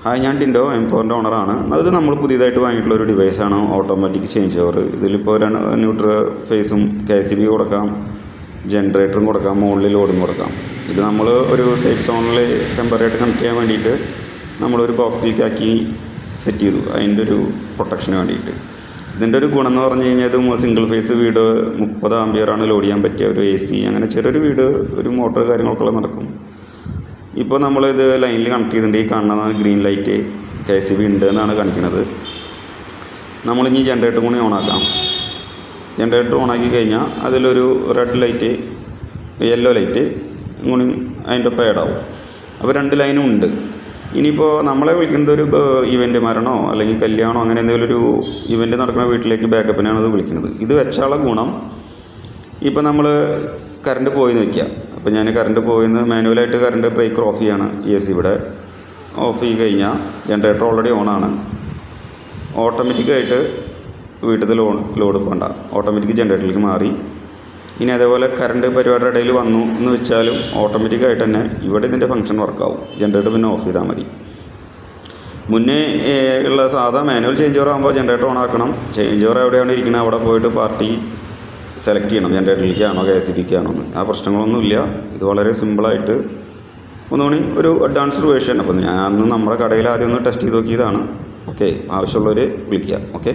Hi, ഞാൻ ടിൻഡോ M4-ൻ്റെ ഓണറാണ്. ഇത് നമ്മൾ പുതിയതായിട്ട് വാങ്ങിയിട്ടുള്ളൊരു ഡിവൈസാണ് ഓട്ടോമാറ്റിക് ചേഞ്ച് ഓവർ. ഇതിലിപ്പോൾ ന്യൂട്രൽ ഫേസും KCB കൊടുക്കാം, ജനറേറ്ററും കൊടുക്കാം, മുകളിൽ ലോഡും കൊടുക്കാം. ഇത് നമ്മൾ ഒരു സേഫ് സോണിൽ ടെമ്പറേറ്റ് കണക്ട് ചെയ്യാൻ വേണ്ടിയിട്ട് നമ്മളൊരു ബോക്സിലേക്കാക്കി സെറ്റ് ചെയ്തു, അതിൻ്റെ ഒരു പ്രൊട്ടക്ഷന് വേണ്ടിയിട്ട്. ഇതിൻ്റെ ഒരു ഗുണം എന്ന് പറഞ്ഞു കഴിഞ്ഞാൽ ഇത് സിംഗിൾ ഫേസ് വീട് 30 ആംപിയറാണ് ലോഡ് ചെയ്യാൻ പറ്റിയ ഒരു AC, അങ്ങനെ ചെറിയൊരു വീട് ഒരു മോട്ടോർ കാര്യങ്ങളൊക്കെ നടക്കും. ഇപ്പോൾ നമ്മളിത് ലൈനിൽ കണക്ട് ചെയ്തിട്ടുണ്ട്. ഈ കാണുന്ന ഗ്രീൻ ലൈറ്റ് KCB ഉണ്ട് എന്നാണ് കാണിക്കുന്നത്. നമ്മളിനി ജനറേറ്റർ കൂടി ഓണാക്കാം. ജനറേറ്റർ ഓണാക്കി കഴിഞ്ഞാൽ അതിലൊരു റെഡ് ലൈറ്റ്, യെല്ലോ ലൈറ്റ് കൂടി അതിൻ്റെ ഒപ്പം ആഡാവും. അപ്പോൾ 2 ലൈനും ഉണ്ട്. ഇനിയിപ്പോൾ നമ്മളെ വിളിക്കുന്നത് ഒരു ഇവൻ്റ് മരണമോ അല്ലെങ്കിൽ കല്യാണമോ അങ്ങനെ എന്തെങ്കിലും ഒരു ഇവൻ്റ് നടക്കുന്ന വീട്ടിലേക്ക് ബാക്കപ്പിനാണ് ഇത് വിളിക്കുന്നത്. ഇത് വെച്ചാലുള്ള ഗുണം, ഇപ്പോൾ നമ്മൾ കറണ്ട് പോയെന്ന് വയ്ക്കുക. അപ്പോൾ ഞാൻ കറണ്ട് പോയെന്ന് മാനുവലായിട്ട് കറണ്ട് ബ്രേക്കർ ഓഫ് ചെയ്യാണ്. AC ഇവിടെ ഓഫ് ചെയ്ത് കഴിഞ്ഞാൽ ജനറേറ്റർ ഓൾറെഡി ഓണാണ്. ഓട്ടോമാറ്റിക്കായിട്ട് വീട്ടിൽ ലോഡ് വേണ്ട, ഓട്ടോമാറ്റിക് ജനറേറ്ററിലേക്ക് മാറി. ഇനി അതേപോലെ കറണ്ട് പരിപാടിയുടെ ഇടയിൽ വന്നു എന്ന് വെച്ചാലും ഓട്ടോമാറ്റിക്കായിട്ട് തന്നെ ഇവിടെ ഇതിൻ്റെ ഫംഗ്ഷൻ വർക്കാവും. ജനറേറ്റർ പിന്നെ ഓഫ് ചെയ്താൽ മതി. മുന്നേ ഉള്ള സാധാ മാനുവൽ ചേഞ്ച് ഓവർ ആകുമ്പോൾ ജനറേറ്റർ ഓൺ ആക്കണം. ചേഞ്ച് ഓവർ എവിടെയാണ് ഇരിക്കുന്നത് അവിടെ പോയിട്ട് പാർട്ടി സെലക്ട് ചെയ്യണം, ജനറേറ്ററിലേക്കാണോ KCBക്കാണോ എന്ന്. ആ പ്രശ്നങ്ങളൊന്നുമില്ല. ഇത് വളരെ സിമ്പിളായിട്ട് ഒന്നുകൂടി ഒരു അഡ്വാൻസ്ഡ് വേർഷൻ. അപ്പോൾ ഞാൻ അന്ന് നമ്മുടെ കടയിൽ ആദ്യം ഒന്ന് ടെസ്റ്റ് ചെയ്ത് നോക്കിയതാണ്. ഓക്കെ, ആവശ്യമുള്ളവർ വിളിക്കുക. ഓക്കെ.